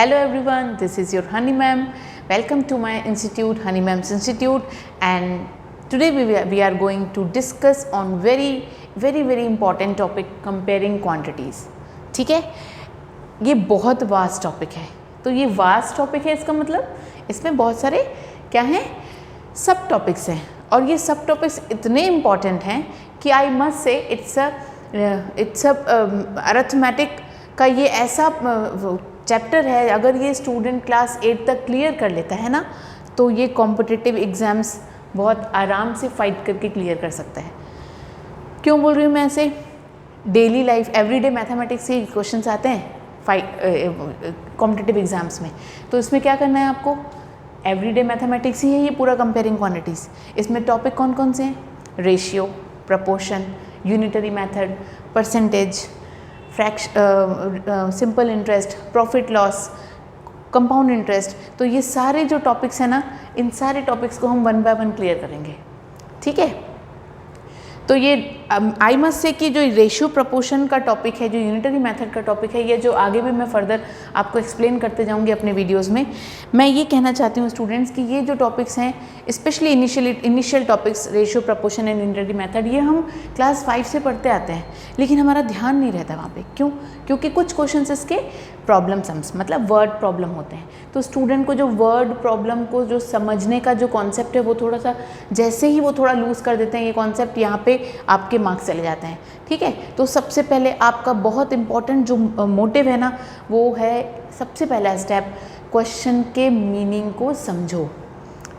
Hello everyone, this is your Honey Ma'am. Welcome to my institute, Honey Ma'am's Institute, and today we are going to discuss on very important topic, comparing quantities. ठीक है, ये बहुत vast topic है. तो ये vast topic है, इसका मतलब इसमें बहुत सारे क्या हैं, सब टॉपिक्स हैं, और ये सब टॉपिक्स इतने इम्पॉर्टेंट हैं कि I must say it's arithmetic का ये ऐसा चैप्टर है. अगर ये स्टूडेंट क्लास 8 तक क्लियर कर लेता है ना, तो ये कॉम्पिटिटिव एग्ज़ाम्स बहुत आराम से फाइट करके क्लियर कर सकता है. क्यों बोल रही हूँ मैं ऐसे? डेली लाइफ एवरीडे मैथमेटिक्स से क्वेश्चंस आते हैं कॉम्पिटिटिव एग्ज़ाम्स में. तो इसमें क्या करना है आपको? एवरीडे मैथमेटिक्स ही है ये पूरा, कंपेयरिंग क्वांटिटीज़. इसमें टॉपिक कौन कौन से हैं? Ratio, proportion, unitary method, percentage, simple interest, profit loss, compound interest. तो ये सारे जो टॉपिक्स हैं ना, इन सारे टॉपिक्स को हम 1 बाय 1 क्लियर करेंगे. ठीक है. तो ये आई मस्ट से कि जो रेशियो प्रपोर्शन का टॉपिक है, जो यूनिटरी मेथड का टॉपिक है, ये जो आगे भी मैं फर्दर आपको एक्सप्लेन करते जाऊंगी अपने वीडियोस में. मैं ये कहना चाहती हूँ स्टूडेंट्स कि ये जो टॉपिक्स हैं, specially initial topics, ratio proportion and unitary method, ये हम क्लास 5 से पढ़ते आते हैं, लेकिन हमारा ध्यान नहीं रहता वहाँ पे. क्यों? क्योंकि कुछ क्वेश्चंस इसके प्रॉब्लम सम्स, मतलब वर्ड प्रॉब्लम होते हैं. तो स्टूडेंट को जो वर्ड प्रॉब्लम को जो समझने का जो कॉन्सेप्ट है, वो थोड़ा सा जैसे ही वो थोड़ा लूज़ कर देते हैं ये कॉन्सेप्ट, यहाँ पे आपके मार्क्स चले जाते हैं. ठीक है. तो सबसे पहले आपका बहुत इंपॉर्टेंट जो मोटिव है ना, वो है सबसे पहला स्टेप, क्वेश्चन के मीनिंग को समझो.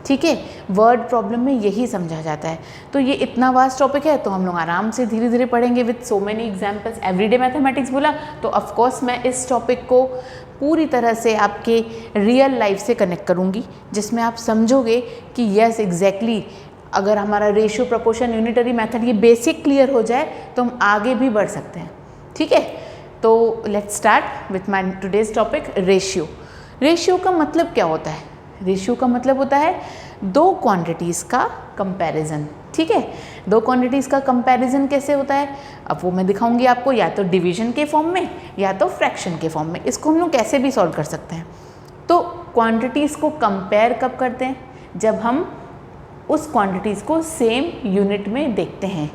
ठीक है. वर्ड प्रॉब्लम में यही समझा जाता है. तो ये इतना वास्ट टॉपिक है, तो हम लोग आराम से धीरे धीरे पढ़ेंगे with so many examples. Everyday mathematics बोला तो ऑफकोर्स मैं इस टॉपिक को पूरी तरह से आपके रियल लाइफ से कनेक्ट करूँगी, जिसमें आप समझोगे कि यस एग्जैक्टली अगर हमारा रेशियो, प्रपोर्शन, यूनिटरी मेथड ये बेसिक क्लियर हो जाए तो हम आगे भी बढ़ सकते हैं. ठीक है. तो let's start with my today's topic, ratio. Ratio का मतलब क्या होता है? रेशियो का मतलब होता है दो क्वांटिटीज़ का कंपैरिजन. ठीक है. दो क्वांटिटीज़ का कंपैरिजन कैसे होता है, अब वो मैं दिखाऊंगी आपको, या तो डिवीजन के फॉर्म में या तो फ्रैक्शन के फॉर्म में. इसको हम लोग कैसे भी सॉल्व कर सकते हैं. तो क्वांटिटीज़ को कंपेयर कब करते हैं? जब हम उस क्वांटिटीज़ को सेम यूनिट में देखते हैं.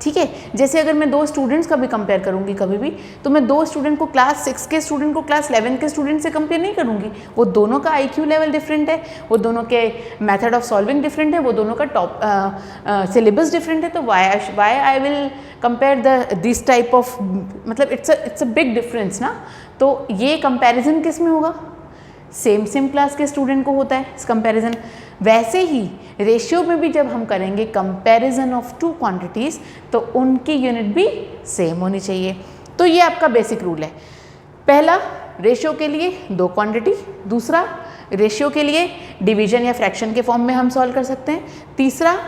ठीक है. जैसे अगर मैं दो स्टूडेंट्स का भी कंपेयर करूंगी कभी भी, तो मैं दो स्टूडेंट को क्लास 6 के स्टूडेंट को क्लास 11 के स्टूडेंट से कंपेयर नहीं करूंगी. वो दोनों का IQ लेवल डिफरेंट है, वो दोनों के मेथड ऑफ सॉल्विंग डिफरेंट है, वो दोनों का टॉप सिलेबस डिफरेंट है. तो why I will compare this type of, मतलब इट्स अ बिग डिफरेंस ना. तो ये कंपेरिजन किस में होगा? सेम क्लास के स्टूडेंट को होता है इस कंपैरिजन. वैसे ही रेशियो में भी जब हम करेंगे कंपैरिजन ऑफ टू क्वांटिटीज़, तो उनकी यूनिट भी सेम होनी चाहिए. तो ये आपका बेसिक रूल है. पहला, रेशियो के लिए दो क्वांटिटी. दूसरा, रेशियो के लिए डिवीजन या फ्रैक्शन के फॉर्म में हम सॉल्व कर सकते हैं. तीसरा,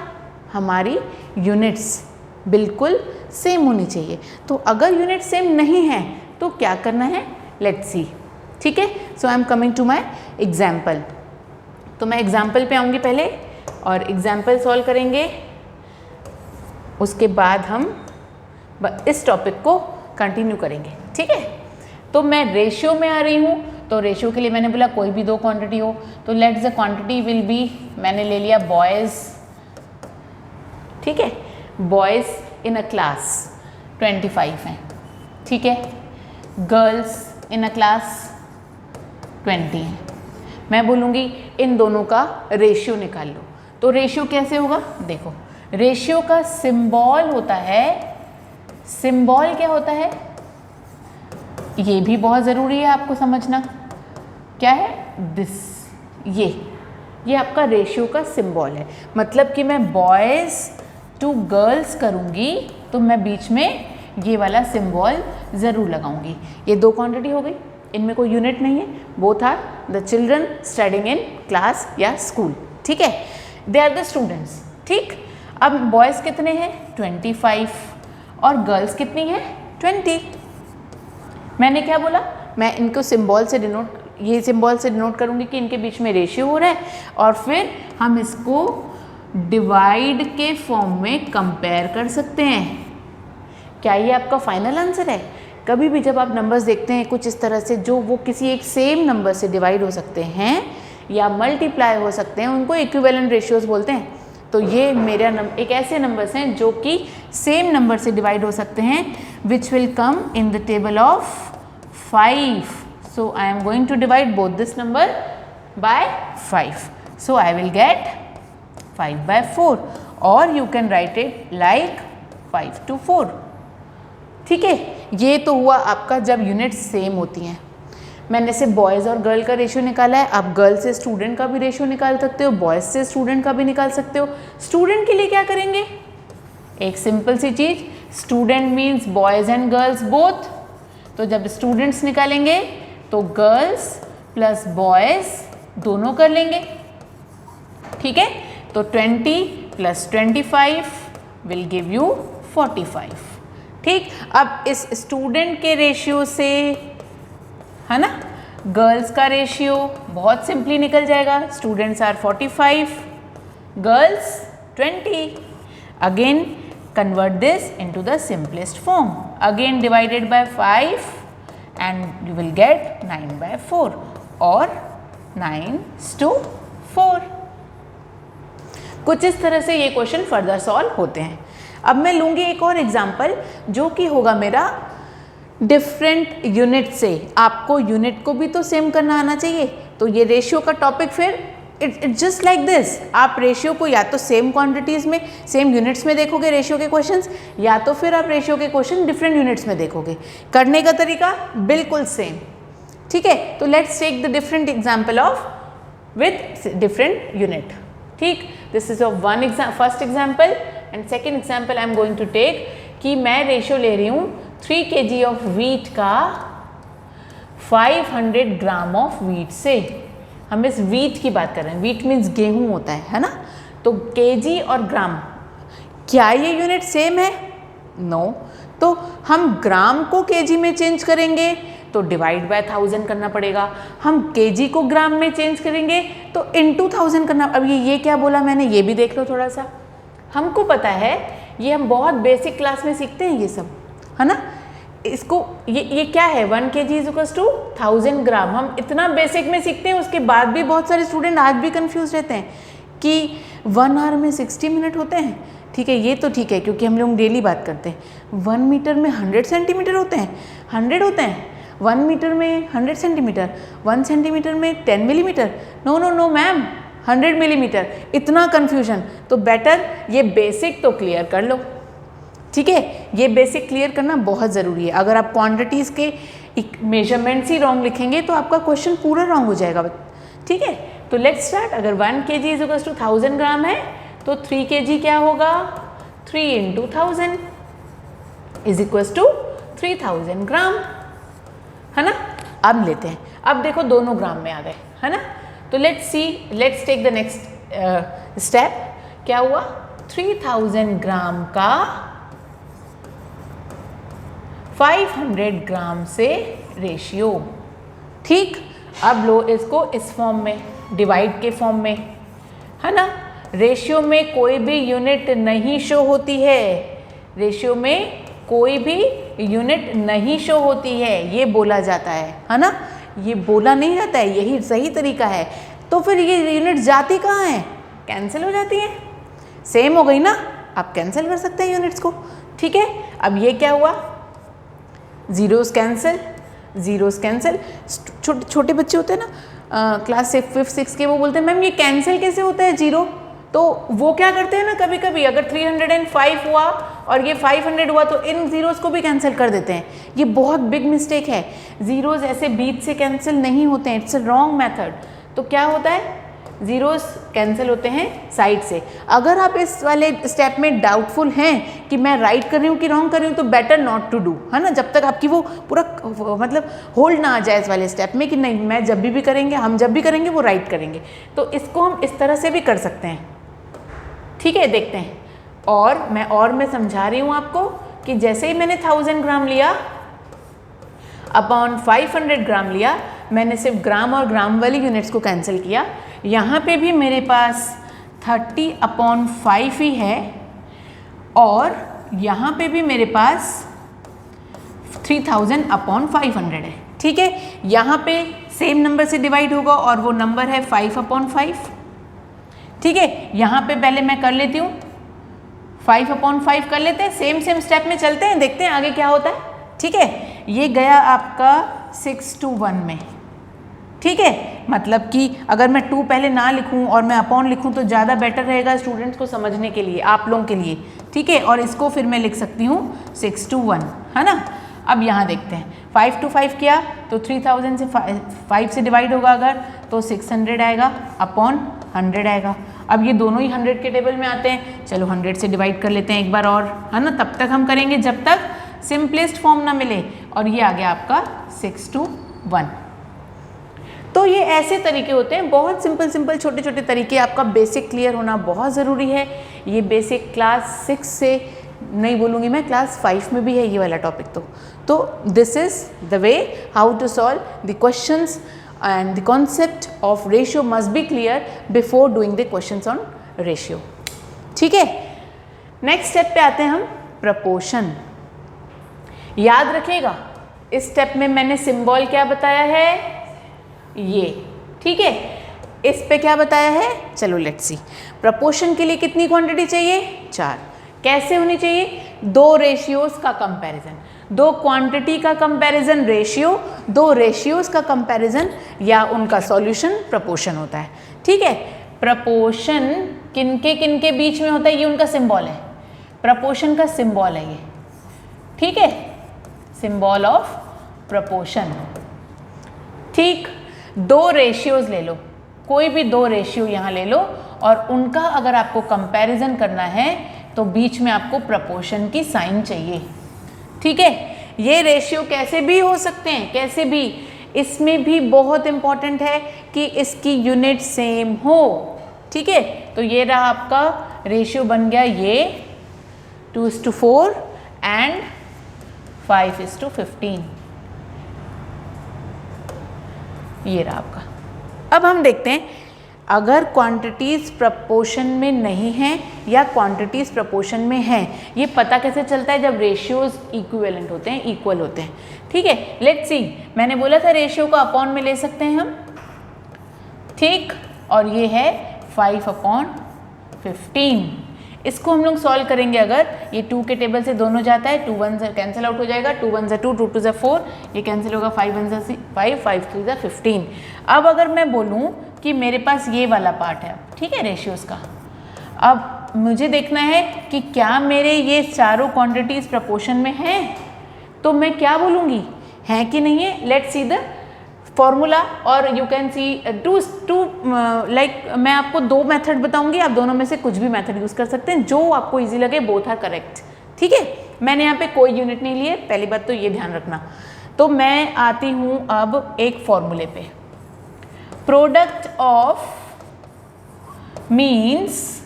हमारी यूनिट्स बिल्कुल सेम होनी चाहिए. तो अगर यूनिट सेम नहीं है तो क्या करना है, लेट्स सी. ठीक है. So I am coming to my example. तो मैं एग्जाम्पल पे आऊँगी पहले और एग्जाम्पल सॉल्व करेंगे, उसके बाद हम इस टॉपिक को कंटिन्यू करेंगे. ठीक है. तो मैं रेशियो में आ रही हूँ. तो रेशियो के लिए मैंने बोला कोई भी दो क्वांटिटी हो. तो let's the quantity will be, मैंने ले लिया बॉयज़. ठीक है. बॉयज़ इन अ क्लास 25 हैं. ठीक है. गर्ल्स इन अ क्लास 20 हैं. मैं बोलूँगी इन दोनों का रेशियो निकाल लो. तो रेशियो कैसे होगा? देखो, रेशियो का सिंबल होता है, सिंबल क्या होता है ये भी बहुत ज़रूरी है आपको समझना. क्या है? दिस, ये आपका रेशियो का सिंबल है. मतलब कि मैं बॉयज़ टू गर्ल्स करूँगी तो मैं बीच में ये वाला सिंबल ज़रूर लगाऊंगी. ये दो क्वांटिटी हो गई, इनमें कोई यूनिट नहीं है. Both are the children studying in class या स्कूल. ठीक है. They are the students. ठीक. अब बॉयज़ कितने हैं? 25 और गर्ल्स कितनी हैं? 20. मैंने क्या बोला? मैं इनको सिंबल से डिनोट, ये सिंबल से डिनोट करूँगी कि इनके बीच में रेशियो हो रहा है, और फिर हम इसको डिवाइड के फॉर्म में कंपेयर कर सकते हैं. क्या ये आपका फाइनल आंसर है? कभी भी जब आप नंबर्स देखते हैं कुछ इस तरह से जो वो किसी एक सेम नंबर से डिवाइड हो सकते हैं या मल्टीप्लाई हो सकते हैं, उनको इक्विवेलेंट रेशियोज बोलते हैं। तो ये मेरा एक ऐसे नंबर्स हैं जो कि सेम नंबर से डिवाइड हो सकते हैं, which will come in the table of 5. So I am going to divide both this number by 5. So I will get 5/4 और you can write it like 5 to 4. ठीक है, ये तो हुआ आपका जब यूनिट्स सेम होती हैं। मैंने से बॉयज़ और गर्ल का रेशियो निकाला है, आप गर्ल से स्टूडेंट का भी रेशियो निकाल सकते हो, बॉयज़ से स्टूडेंट का भी निकाल सकते हो। स्टूडेंट के लिए क्या करेंगे, एक सिंपल सी चीज़, student means boys and girls both. तो जब स्टूडेंट्स निकालेंगे तो गर्ल्स प्लस बॉयज़ दोनों कर लेंगे। ठीक है, तो 20 + 25 विल गिव यू 45. ठीक, अब इस स्टूडेंट के रेशियो से, है ना, गर्ल्स का रेशियो बहुत सिंपली निकल जाएगा। Students are 45, girls 20. Again convert this into the simplest form, again divided by 5 and you will get 9/4 और 9:4. कुछ इस तरह से ये क्वेश्चन फर्दर सॉल्व होते हैं। अब मैं लूँगी एक और एग्जाम्पल जो कि होगा मेरा डिफरेंट यूनिट से। आपको यूनिट को भी तो सेम करना आना चाहिए। तो ये रेशियो का टॉपिक फिर इट्स जस्ट लाइक दिस, आप रेशियो को या तो सेम क्वांटिटीज़ में सेम यूनिट्स में देखोगे रेशियो के क्वेश्चंस, या तो फिर आप रेशियो के क्वेश्चन डिफरेंट यूनिट्स में देखोगे। करने का तरीका बिल्कुल सेम। ठीक है, तो let's take the different example of with different unit. ठीक, this is of one first example and second example I am going to take कि मैं रेशियो ले रही हूँ 3 kg ऑफ वीट का 500 ग्राम ऑफ वीट से। हम इस वीट की बात कर रहे हैं, वीट मीन्स गेहूं होता है ना। तो केजी और ग्राम, क्या ये यूनिट सेम है? नो। तो हम ग्राम को केजी में चेंज करेंगे तो डिवाइड बाय 1000 करना पड़ेगा, हम केजी को ग्राम में चेंज करेंगे तो इनटू 1000 करना। अब ये क्या बोला मैंने, ये भी देख लो थोड़ा सा। हमको पता है, ये हम बहुत बेसिक क्लास में सीखते हैं ये सब, है ना। इसको ये क्या है, 1 kg = 1000 ग्राम। हम इतना बेसिक में सीखते हैं, उसके बाद भी बहुत सारे स्टूडेंट आज भी कंफ्यूज रहते हैं कि 1 आवर में 60 मिनट होते हैं। ठीक है, ये तो ठीक है क्योंकि हम लोग डेली बात करते हैं। 1 मीटर में 100 सेंटीमीटर होते हैं, 100 होते हैं। 1 मीटर में 100 सेंटीमीटर, 1 सेंटीमीटर में 10 millimetre. No no no ma'am, 100 millimetre. इतना कन्फ्यूजन, तो बेटर ये बेसिक तो क्लियर कर लो। ठीक है, ये बेसिक क्लियर करना बहुत ज़रूरी है। अगर आप क्वांटिटीज़ के मेजरमेंट्स ही रॉन्ग लिखेंगे तो आपका क्वेश्चन पूरा रॉन्ग हो जाएगा। ठीक है, तो लेट्स स्टार्ट। अगर 1 kg = 1000 ग्राम है तो 3 kg क्या होगा, 3 × 1000 = 3000 ग्राम, है ना। अब लेते हैं, अब देखो दोनों ग्राम में आ गए, है ना। तो let's take the next step. क्या हुआ, 3000 ग्राम का 500 ग्राम से रेशियो। ठीक, अब लो इसको इस फॉर्म में, डिवाइड के फॉर्म में, है ना। रेशियो में कोई भी यूनिट नहीं शो होती है, रेशियो में कोई भी यूनिट नहीं शो होती है, ये बोला जाता है ना। ये बोला नहीं जाता है, यही सही तरीका है। तो फिर ये यूनिट जाती कहाँ है, कैंसिल हो जाती है। सेम हो गई ना, आप कैंसिल कर सकते हैं यूनिट्स को। ठीक है, अब ये क्या हुआ, जीरोस कैंसिल, जीरोस कैंसिल। छोटे बच्चे होते हैं ना क्लास 5th 6th के, वो बोलते हैं मैम ये कैंसिल कैसे होता है जीरो। तो वो क्या करते हैं ना, कभी कभी अगर 305 हुआ और ये 500 हुआ तो इन जीरोस को भी कैंसिल कर देते हैं। ये बहुत बिग मिस्टेक है, जीरोस ऐसे बीच से कैंसिल नहीं होते हैं, इट्स अ रॉन्ग मेथड। तो क्या होता है, जीरोस कैंसिल होते हैं साइड से। अगर आप इस वाले स्टेप में डाउटफुल हैं कि मैं राइट कर रही हूँ कि रॉन्ग कर रही हूँ, तो बेटर नॉट टू डू, है ना। जब तक आपकी वो पूरा मतलब होल्ड ना आ जाए इस वाले स्टेप में कि नहीं, मैं जब भी करेंगे, हम जब भी करेंगे वो राइट करेंगे। तो इसको हम इस तरह से भी कर सकते हैं। ठीक है, देखते हैं। और मैं समझा रही हूँ आपको कि जैसे ही मैंने 1000 ग्राम लिया अपॉन 500 ग्राम लिया, मैंने सिर्फ ग्राम और ग्राम वाली यूनिट्स को कैंसिल किया। यहाँ पे भी मेरे पास 30/5 ही है और यहाँ पे भी मेरे पास 3000 अपॉन 500 है, ठीक है। यहाँ पे सेम नंबर से डिवाइड होगा और वो नंबर है 5 अपॉन 5, ठीक है। यहाँ पे पहले मैं कर लेती हूँ 5 अपॉन 5 कर लेते हैं, सेम स्टेप में चलते हैं, देखते हैं आगे क्या होता है, ठीक है। ये गया आपका 6 to 1 में, ठीक है। मतलब कि अगर मैं 2 पहले ना लिखूं और मैं अपॉन लिखूं तो ज़्यादा बेटर रहेगा स्टूडेंट्स को समझने के लिए, आप लोगों के लिए, ठीक है। और इसको फिर मैं लिख सकती हूँ 6 to 1, है ना। अब यहाँ देखते हैं 5 to 5 किया तो 3000 से 5 से डिवाइड होगा अगर तो 600 आएगा अपॉन 100 आएगा। अब ये दोनों ही 100 के टेबल में आते हैं, चलो 100 से डिवाइड कर लेते हैं एक बार और, है ना। तब तक हम करेंगे जब तक सिंपलेस्ट फॉर्म ना मिले, और ये आ गया आपका 6 to 1। तो ये ऐसे तरीके होते हैं, बहुत सिंपल छोटे छोटे तरीके। आपका बेसिक क्लियर होना बहुत ज़रूरी है। ये बेसिक क्लास 6 से नहीं बोलूँगी मैं, क्लास 5 में भी है ये वाला टॉपिक। तो this is the way how to solve the questions and the concept of ratio must be clear before doing the questions on ratio, ठीक है। नेक्स्ट स्टेप पे आते हैं हम, प्रपोर्शन। याद रखिएगा इस स्टेप में मैंने सिंबल क्या बताया है, ये, ठीक है। इस पे क्या बताया है, चलो लेट्स सी। प्रपोर्शन के लिए कितनी क्वांटिटी चाहिए, 4। कैसे होनी चाहिए, 2 रेशियोज का कंपैरिजन, 2 क्वांटिटी का कंपैरिजन रेशियो, 2 रेशियोज का कंपैरिजन या उनका सॉल्यूशन प्रपोर्शन होता है, ठीक है। प्रपोर्शन किनके बीच में होता है, ये उनका सिंबल है, प्रपोर्शन का सिंबल है ये, ठीक है, सिंबल ऑफ प्रपोर्शन, ठीक। 2 रेशियोज ले लो, कोई भी 2 रेशियो यहाँ ले लो और उनका अगर आपको कंपैरिजन करना है तो बीच में आपको प्रपोर्शन की साइन चाहिए, ठीक है। ये रेशियो कैसे भी हो सकते हैं, कैसे भी, इसमें भी बहुत इंपॉर्टेंट है कि इसकी यूनिट सेम हो, ठीक है। तो ये रहा आपका रेशियो बन गया ये 2:4 एंड 5:15, ये रहा आपका। अब हम देखते हैं अगर क्वांटिटीज़ प्रपोर्शन में नहीं हैं या क्वांटिटीज़ प्रपोर्शन में हैं, ये पता कैसे चलता है, जब रेशियोज इक्विवेलेंट होते हैं, इक्वल होते हैं, ठीक है। लेट्स सी, मैंने बोला था रेशियो को अपॉन में ले सकते हैं हम, ठीक। और ये है 5/15। इसको हम लोग सॉल्व करेंगे, अगर ये 2 के टेबल से दोनों जाता है, 2 1 से कैंसिल आउट हो जाएगा, 2 1 से 2, 2 2 से 4, ये कैंसिल होगा, 5 1 से 5, 5 3 से 15। अब अगर मैं बोलूँ कि मेरे पास ये वाला पार्ट है, ठीक है, रेशियोज़ का, अब मुझे देखना है कि क्या मेरे ये चारों क्वांटिटीज़ प्रपोर्शन में हैं, तो मैं क्या बोलूँगी, हैं कि नहीं है। लेट्स सी द फॉर्मूला, और you can see two like मैं आपको 2 मेथड बताऊंगी, आप दोनों में से कुछ भी मेथड यूज़ कर सकते हैं, जो आपको इजी लगे, बोथ आर करेक्ट, ठीक है। मैंने यहाँ पे कोई यूनिट नहीं लिए, पहली बात तो ये ध्यान रखना। तो मैं आती हूँ अब एक फॉर्मूले पे, product of means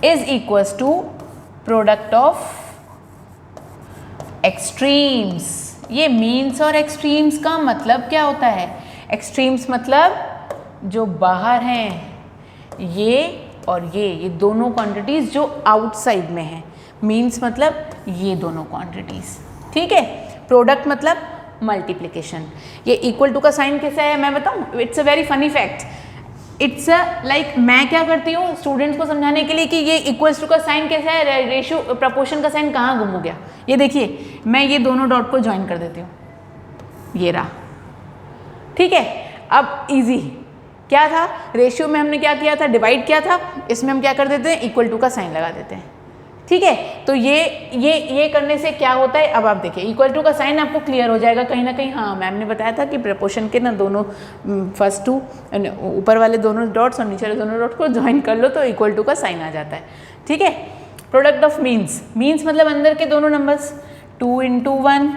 is equals to product of extremes. ये मीन्स और एक्सट्रीम्स का मतलब क्या होता है, एक्सट्रीम्स मतलब जो बाहर हैं, ये और ये दोनों क्वांटिटीज़ जो आउटसाइड में हैं, मीन्स मतलब ये दोनों क्वांटिटीज़, ठीक है। प्रोडक्ट मतलब मल्टीप्लिकेशन। ये इक्वल टू का साइन कैसा है मैं बताऊँ, it's a very funny fact. It's a like मैं क्या करती हूँ स्टूडेंट्स को समझाने के लिए कि ये इक्वल्स टू का साइन कैसा है, रेशियो प्रपोर्शन का साइन कहाँ गुम हो गया। ये देखिए, मैं ये दोनों डॉट को ज्वाइन कर देती हूँ, ये रहा, ठीक है। अब इजी क्या था, रेशियो में हमने क्या किया था, डिवाइड किया था, इसमें हम क्या कर देते हैं, इक्वल टू का साइन लगा देते हैं, ठीक है। तो ये करने से क्या होता है, अब आप देखिए इक्वल टू का साइन आपको क्लियर हो जाएगा कहीं ना कहीं। हाँ, मैम ने बताया था कि प्रपोर्शन के ना दोनों फर्स्ट 2 ऊपर वाले दोनों डॉट्स और नीचे वाले दोनों डॉट को ज्वाइन कर लो तो इक्वल टू का साइन आ जाता है, ठीक है। प्रोडक्ट ऑफ मीन्स, मीन्स मतलब अंदर के दोनों numbers, 2 into 1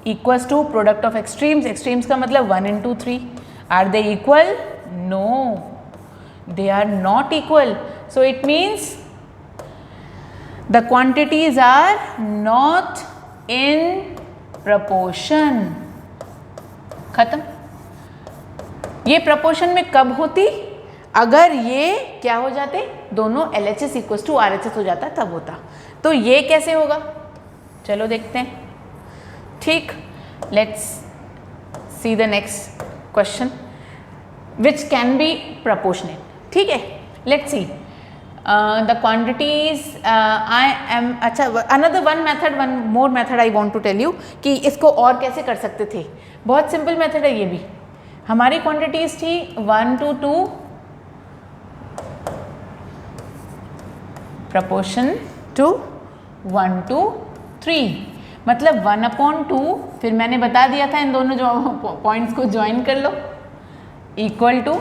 equals to product of extremes, extremes का मतलब 1 into 3। Are they equal, no they are not equal, so it means the quantities are not in proportion। खत्म। ये proportion में कब होती, अगर ये क्या हो जाते, दोनों LHS इक्वल्स टू RHS हो जाता तब होता। तो ये कैसे होगा, चलो देखते हैं। ठीक, let's see the next question which can be proportionate. ठीक है, let's see the quantities I am. अच्छा, another one more method I want to tell you कि इसको और कैसे कर सकते थे. बहुत सिंपल मेथड है ये भी. हमारी क्वांटिटीज थी 1 to 2 proportion to 1 to 3, मतलब 1/2. फिर मैंने बता दिया था इन दोनों जो पॉइंट्स को ज्वाइन कर लो, इक्वल टू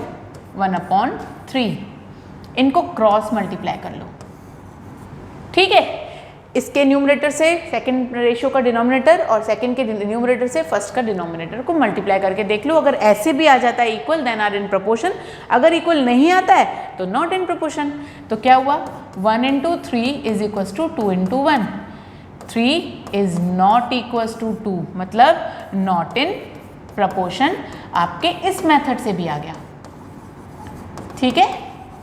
1/3. इनको क्रॉस मल्टीप्लाई कर लो. ठीक है, इसके न्यूमरेटर से सेकंड रेशियो का डिनोमिनेटर और सेकंड के न्यूमरेटर से फर्स्ट का डिनोमिनेटर को मल्टीप्लाई करके देख लो. अगर ऐसे भी आ जाता है equal, then are in proportion. अगर इक्वल नहीं आता है तो नॉट इन प्रोपोर्शन. तो क्या हुआ, 1 into 3 is equals to 2 into 1. 3 is not equals to 2, मतलब नॉट इन प्रोपोर्शन. आपके इस मेथड से भी आ गया. ठीक है,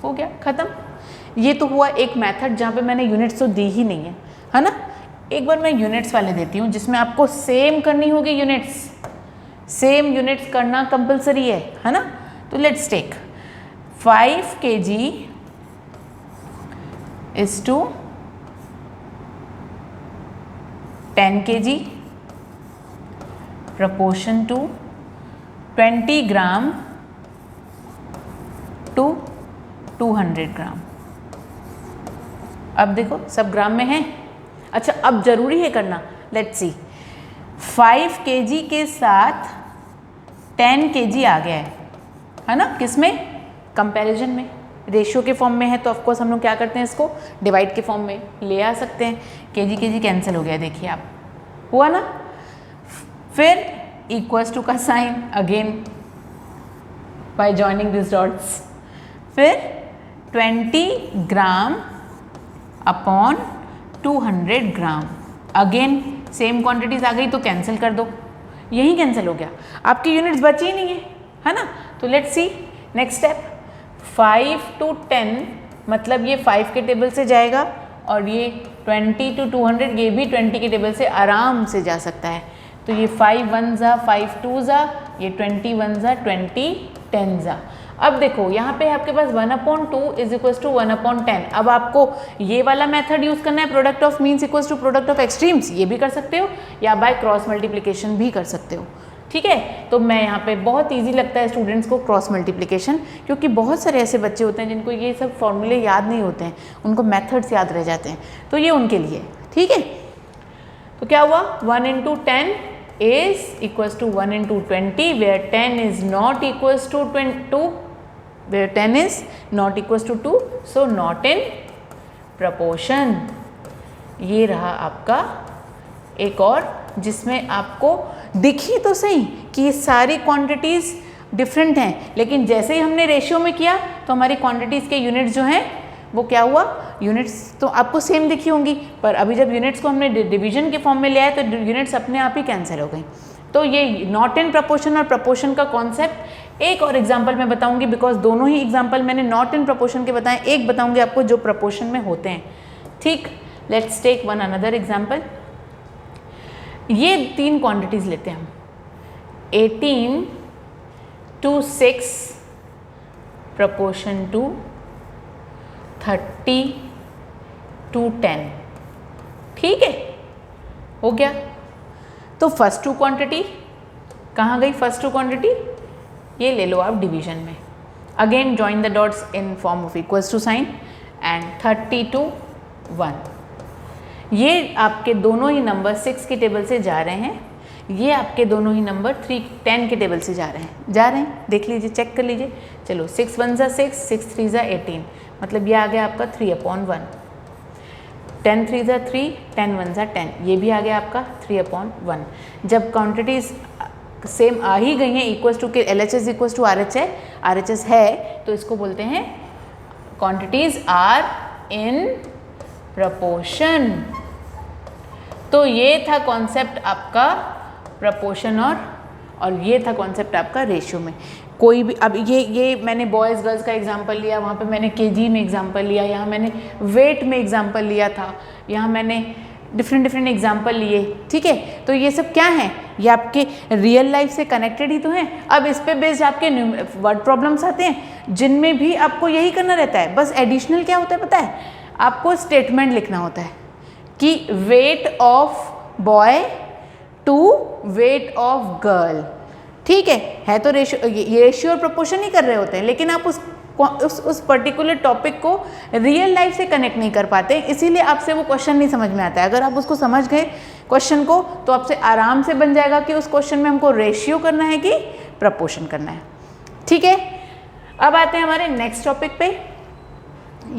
हो गया, खत्म. ये तो हुआ एक मेथड जहाँ पे मैंने यूनिट्स तो दी ही नहीं है ना. एक बार मैं यूनिट्स वाले देती हूँ जिसमें आपको सेम करनी होगी. सेम यूनिट्स करना कंपलसरी है ना. तो let's take 5 kg is to 10 kg proportion to 20 gram to 200 gram. अब देखो सब ग्राम में है. अच्छा, अब जरूरी है करना. लेट्स सी, 5 kg के साथ 10 kg आ गया है ना. किसमें, कंपैरिजन में. रेशियो के फॉर्म में है तो ऑफकोर्स हम लोग क्या करते हैं, इसको डिवाइड के फॉर्म में ले आ सकते हैं. kg कैंसिल हो गया, देखिए आप, हुआ ना. फिर इक्वल्स टू का sign again by joining this dots. फिर 20 gram upon 200 gram. Again same quantities आ गई तो कैंसिल कर दो. यही कैंसिल हो गया, आपकी यूनिट्स बची ही नहीं है ना. तो let's see next step. 5 to 10, मतलब ये 5 के टेबल से जाएगा और ये 20 to 200 ये भी 20 के टेबल से आराम से जा सकता है. तो ये 5 1 जा 5 2 जा, ये 20 1 जा 20 10 जा. अब देखो यहाँ पे आपके पास 1/2 इज इक्वल्स टू 1/10. अब आपको ये वाला मेथड यूज करना है, product of means equals to product of extremes. ये भी कर सकते हो या बाय क्रॉस मल्टीप्लिकेशन भी कर सकते हो. ठीक है, तो मैं यहाँ पे बहुत इजी लगता है स्टूडेंट्स को क्रॉस मल्टीप्लिकेशन, क्योंकि बहुत सारे ऐसे बच्चे होते हैं जिनको ये सब फॉर्मूले याद नहीं होते हैं, उनको मेथड्स याद रह जाते हैं. तो ये उनके लिए. ठीक है, तो क्या हुआ, 1 into 10 is equals to 1 into 20, where 10 is not equals to 2, where 10 is not equals to 2, so not in proportion. ये रहा आपका एक और, जिसमें आपको दिखी तो सही कि ये सारी क्वांटिटीज़ डिफरेंट हैं, लेकिन जैसे ही हमने रेशियो में किया तो हमारी क्वांटिटीज़ के यूनिट्स जो हैं वो क्या हुआ, यूनिट्स तो आपको सेम दिखी होंगी, पर अभी जब यूनिट्स को हमने डिवीजन के फॉर्म में ले आए तो यूनिट्स अपने आप ही कैंसिल हो गई. तो ये नॉट इन प्रपोर्शन और प्रपोर्शन का कॉन्सेप्ट एक और एग्जांपल मैं बताऊंगी, बिकॉज दोनों ही एग्जांपल मैंने नॉट इन प्रपोर्शन के बताएं. एक बताऊंगी आपको जो प्रपोर्शन में होते हैं. ठीक, let's take one another example. ये 3 क्वांटिटीज़ लेते हैं हम. 18 to 6 proportion to 30 to 10. ठीक है, हो गया. तो फर्स्ट 2 क्वांटिटी कहाँ गई, फर्स्ट 2 क्वांटिटी ये ले लो आप डिवीजन में. Again join the dots in form of equals to sign and 30 to 1. ये आपके दोनों ही नंबर 6 के टेबल से जा रहे हैं, ये आपके दोनों ही नंबर 10 के टेबल से जा रहे हैं. देख लीजिए, चेक कर लीजिए. चलो 6 1 जा 6, 6 3 जा 18, मतलब ये आ गया आपका 3/1. 10 3 जा 3, 10 1 जा 10, ये भी आ गया आपका 3/1. जब क्वांटिटीज सेम आ ही गई हैं, इक्वल्स टू के LHS इक्वल्स टू RHS है, तो इसको बोलते हैं क्वांटिटीज आर इन प्रपोर्शन. तो ये था कॉन्सेप्ट आपका प्रपोर्शन और ये था कॉन्सेप्ट आपका रेशियो में. कोई भी अब ये मैंने बॉयज़ गर्ल्स का एग्जांपल लिया, वहाँ पे मैंने केजी में एग्जांपल लिया, यहाँ मैंने वेट में एग्जांपल लिया था, यहाँ मैंने डिफरेंट डिफरेंट एग्जाम्पल लिए, ठीक है। तो ये सब क्या हैं, ये आपके रियल लाइफ से कनेक्टेड ही तो हैं। अब इस पे बेस्ड आपके वर्ड प्रॉब्लम्स आते हैं जिनमें भी आपको यही करना रहता है, बस एडिशनल क्या होता है पता है, आपको स्टेटमेंट लिखना होता है कि weight of boy to weight of girl, ठीक है तो रेशियो और प्रोपोर्शन ही कर रहे होते हैं, लेकिन आप उस पर्टिकुलर टॉपिक को रियल लाइफ से कनेक्ट नहीं कर पाते, इसीलिए आपसे वो क्वेश्चन नहीं समझ में आता है। अगर आप उसको समझ गए क्वेश्चन को तो आपसे आराम से बन जाएगा कि उस क्वेश्चन में हमको रेशियो करना है कि प्रपोर्शन करना है, ठीक है। अब आते हैं हमारे नेक्स्ट टॉपिक पे,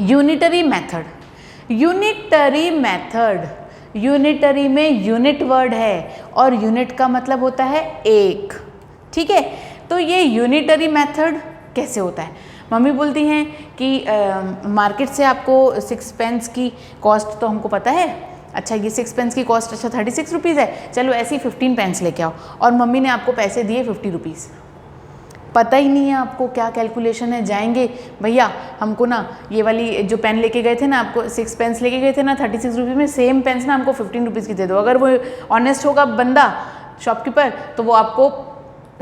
unitary method. Unitary method, unitary में यूनिट वर्ड है और यूनिट का मतलब होता है एक, ठीक है। तो ये यूनिटरी मेथड कैसे होता है, मम्मी बोलती हैं कि मार्केट से आपको 6 पेंस की कॉस्ट तो हमको पता है, अच्छा ये 6 पेंस की कॉस्ट अच्छा 36 रुपीज़ है, चलो ऐसे ही 15 पेंस लेके आओ, और मम्मी ने आपको पैसे दिए 50 रुपीज़, पता ही नहीं है आपको क्या कैलकुलेशन है, जाएंगे भैया हमको ना ये वाली जो पेन लेके गए थे ना, आपको 6 पेंस लेके गए थे ना 36 रुपीज़ में, सेम पेंस ना हमको 15 रुपीज़ की दे दो। अगर वो ऑनेस्ट होगा बंदा शॉपकीपर तो वो आपको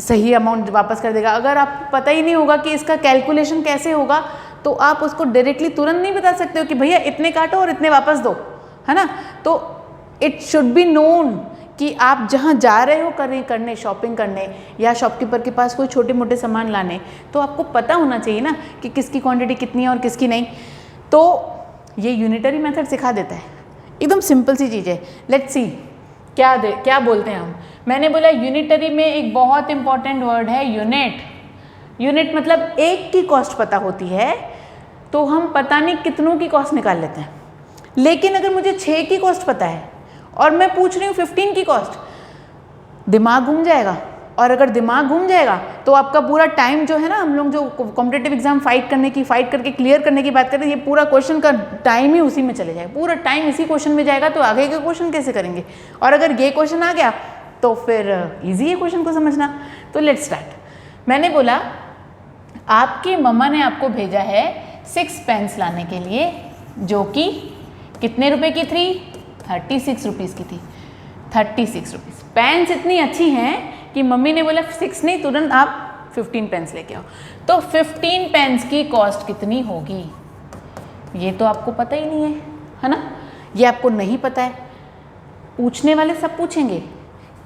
सही अमाउंट वापस कर देगा। अगर आपको पता ही नहीं होगा कि इसका कैलकुलेशन कैसे होगा तो आप उसको डायरेक्टली तुरंत नहीं बता सकते हो कि भैया इतने काटो और इतने वापस दो, है ना। तो इट शुड बी नोन कि आप जहाँ जा रहे हो करने शॉपिंग करने या शॉपकीपर के पास कोई छोटे मोटे सामान लाने, तो आपको पता होना चाहिए ना कि किसकी क्वांटिटी कितनी है और किसकी नहीं। तो ये यूनिटरी मेथड सिखा देता है, एकदम सिंपल सी चीज़ है। लेट्स सी क्या बोलते हैं हम। मैंने बोला यूनिटरी में एक बहुत इंपॉर्टेंट वर्ड है यूनिट। यूनिट मतलब एक की कॉस्ट पता होती है तो हम पता नहीं कितनों की कॉस्ट निकाल लेते हैं, लेकिन अगर मुझे 6 की कॉस्ट पता है और मैं पूछ रही हूँ 15 की कॉस्ट, दिमाग घूम जाएगा। और अगर दिमाग घूम जाएगा तो आपका पूरा टाइम जो है ना, हम लोग जो कॉम्पिटिटिव एग्जाम फाइट करके क्लियर करने की बात करते हैं, ये पूरा क्वेश्चन का टाइम ही उसी में चले जाएगा, पूरा टाइम इसी क्वेश्चन में जाएगा, तो आगे के क्वेश्चन कैसे करेंगे। और अगर ये क्वेश्चन आ गया तो फिर ईजी है क्वेश्चन को समझना। तो लेट्स स्टार्ट। मैंने बोला आपकी मम्मा ने आपको भेजा है 6 पेन्स लाने के लिए, जो कि कितने रुपए की थी, 36 रुपीज़ की थी। 36 रुपीज़। पेन्स इतनी अच्छी हैं कि मम्मी ने बोला 6 नहीं, तुरंत आप 15 पेन्स लेके आओ। तो 15 पेन्स की कॉस्ट कितनी होगी, ये तो आपको पता ही नहीं है ना, ये आपको नहीं पता है। पूछने वाले सब पूछेंगे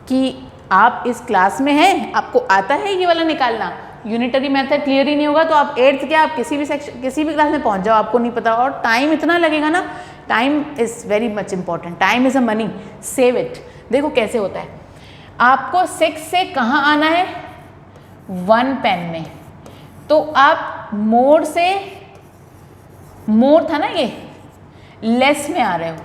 कि आप इस क्लास में हैं, आपको आता है ये वाला निकालना, यूनिटरी मेथड क्लियर ही नहीं होगा तो आप 8th क्या आप किसी भी क्लास में पहुंच जाओ, आपको नहीं पता। और टाइम इतना लगेगा ना, time is very much important, time is a money, save it. देखो कैसे होता है, आपको 6 से कहाँ आना है, 1 पेन में, तो आप मोर से, मोर था ना ये, लेस में आ रहे हो,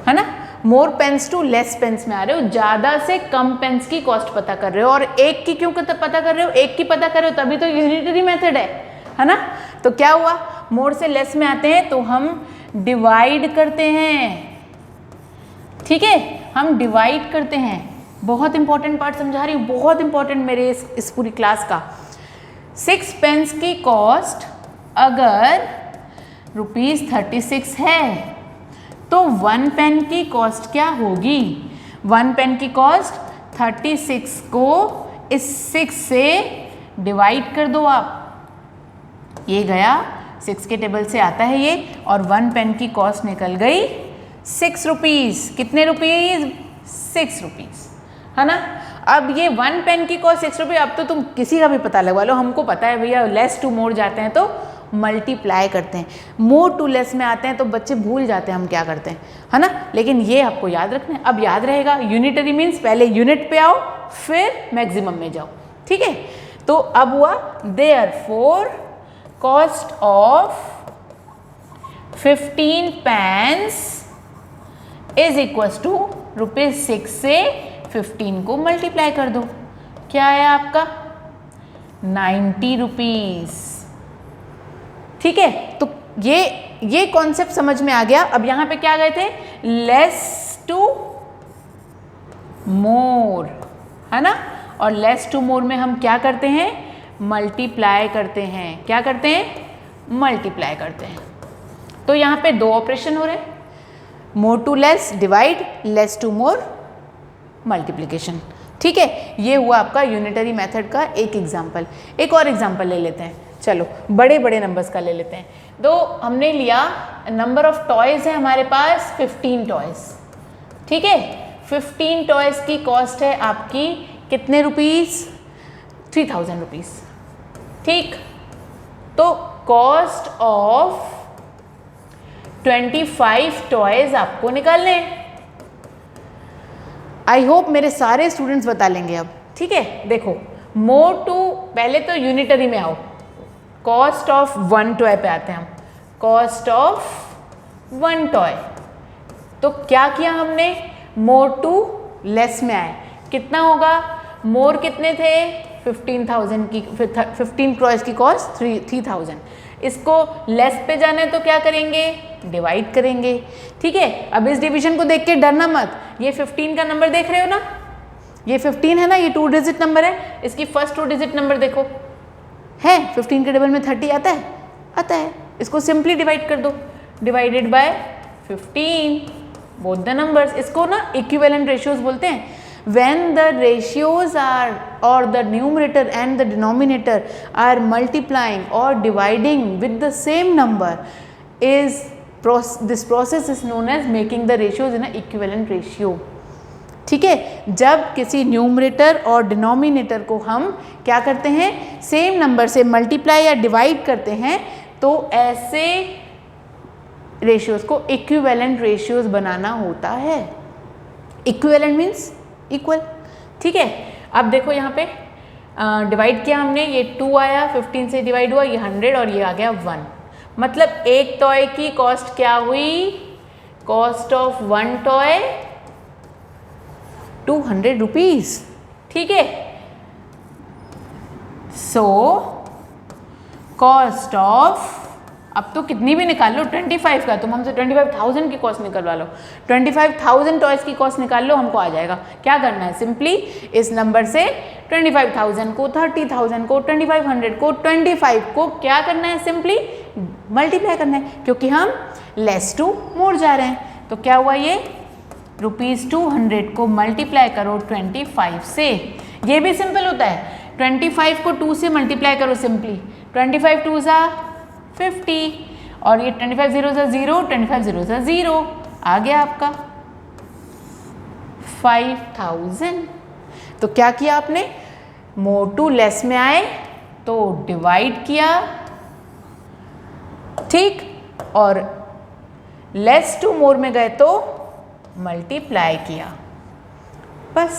है ना, मोर पेन्स टू लेस पेन्स में आ रहे हो, ज़्यादा से कम पेन्स की कॉस्ट पता कर रहे हो। और एक की क्यों पता कर रहे हो, एक की पता कर रहे हो तभी तो यूनिटरी मेथड है ना। तो क्या हुआ, मोर से लेस में आते हैं तो हम डिवाइड करते हैं, ठीक है, हम डिवाइड करते हैं। बहुत इंपॉर्टेंट पार्ट समझा रही हूँ, बहुत इंपॉर्टेंट मेरे इस पूरी क्लास का। 6 पेन्स की कॉस्ट अगर ₹36 है तो 1 पेन की कॉस्ट क्या होगी, 1 पेन की कॉस्ट 36 को इस 6 से डिवाइड कर दो आप, ये गया 6 के टेबल से आता है ये, और 1 पेन की कॉस्ट निकल गई 6 रुपीज़। कितने रुपीज़, 6 रुपीज़, है ना। अब ये 1 पेन की कॉस्ट 6 रुपये, अब तो तुम किसी का भी पता लगवा लो, हमको पता है भैया लेस टू मोर जाते हैं तो मल्टीप्लाई करते हैं, मोर टू लेस में आते हैं तो बच्चे भूल जाते हैं हम क्या करते हैं, है ना। लेकिन ये आपको याद रखना है, अब याद रहेगा। यूनिटरी मीन्स पहले यूनिट पे आओ फिर मैक्सिमम में जाओ, ठीक है। तो अब हुआ therefore cost of 15 pens is equals to ₹6 से 15 को मल्टीप्लाई कर दो, क्या आया आपका 90 रुपीज़, ठीक है। तो ये कॉन्सेप्ट समझ में आ गया। अब यहां पे क्या गए थे, लेस टू मोर, है ना, और लेस टू मोर में हम क्या करते हैं, मल्टीप्लाई करते हैं। क्या करते हैं, मल्टीप्लाई करते हैं। तो यहाँ पे 2 ऑपरेशन हो रहे हैं, more to less divide, less to more multiplication. ठीक है, ये हुआ आपका यूनिटरी मेथड का एक एग्जाम्पल। एक और एग्जाम्पल ले लेते हैं, चलो बड़े बड़े नंबर्स का ले लेते हैं। तो हमने लिया नंबर ऑफ टॉयज़ है हमारे पास 15 टॉयज़। ठीक है, 15 टॉयज़ की कॉस्ट है आपकी कितने रुपीज़? 3000 रुपीज़। ठीक, तो कॉस्ट ऑफ 25 टॉयज़ आपको निकालने। आई होप मेरे सारे स्टूडेंट्स बता लेंगे अब। ठीक है, देखो मोर टू, पहले तो यूनिटरी में आओ, कॉस्ट ऑफ 1 टॉय पे आते हैं हम। कॉस्ट ऑफ 1 टॉय, तो क्या किया हमने? मोर टू लेस में आए, कितना होगा? मोर कितने थे? 15,000 की, 15 टॉयज की कॉस्ट 3000। इसको लेस पे जाना है तो क्या करेंगे? डिवाइड करेंगे। ठीक है, अब इस डिवीजन को देख के डरना मत, ये 15 का नंबर देख रहे हो ना, ये 15 है ना, ये 2 डिजिट नंबर है, इसकी फर्स्ट 2 डिजिट नंबर देखो है 15 के डबल में 30 आता है, आता है। इसको सिंपली डिवाइड कर दो, divided by 15 both the numbers. इसको ना इक्विवेलेंट रेशियोज बोलते हैं। when the ratios are or the numerator and the denominator are multiplying or dividing with the same number is this process is known as making the ratios in an equivalent ratio। ठीक है, जब किसी numerator और denominator को हम क्या करते हैं? सेम नंबर से मल्टीप्लाई या डिवाइड करते हैं, तो ऐसे रेशियोज को इक्विवेलेंट रेशियोज बनाना होता है। Equivalent means equal. ठीक है, अब देखो यहाँ पे डिवाइड किया हमने, ये 2 आया, 15 से डिवाइड हुआ, ये 100 और ये आ गया 1। मतलब एक टॉय की कॉस्ट क्या हुई? Cost of 1 toy 200 rupees. ठीक है, सो कॉस्ट ऑफ, अब तो कितनी भी निकाल लो 25 का, तुम हमसे 25,000 की कॉस्ट निकलवा लो, 25,000 टॉयज़ की कॉस्ट निकाल लो, हमको आ जाएगा। क्या करना है? सिंपली इस नंबर से 25,000 को, 30,000 को, 2500 को, 25 को क्या करना है? सिंपली मल्टीप्लाई करना है, क्योंकि हम लेस टू मोर जा रहे हैं। तो क्या हुआ? ये ₹200 को मल्टीप्लाई करो 25 से, ये भी सिंपल होता है। 25 को 2 से मल्टीप्लाई करो सिंपली, 25 2 ज़ा 50 और ये 25 0 ज़ा 0, 25 0 ज़ा 0, आ गया आपका 5000। तो क्या किया आपने? मोर टू लेस में आए तो डिवाइड किया, ठीक, और लेस टू मोर में गए तो मल्टीप्लाई किया। बस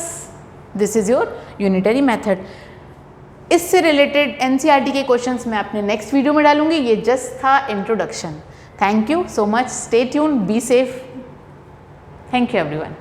this is your unitary method. इससे रिलेटेड एनसीईआरटी के क्वेश्चंस मैं अपने नेक्स्ट वीडियो में डालूंगी। ये जस्ट था introduction. Thank you so much, stay tune, be safe. Thank you everyone.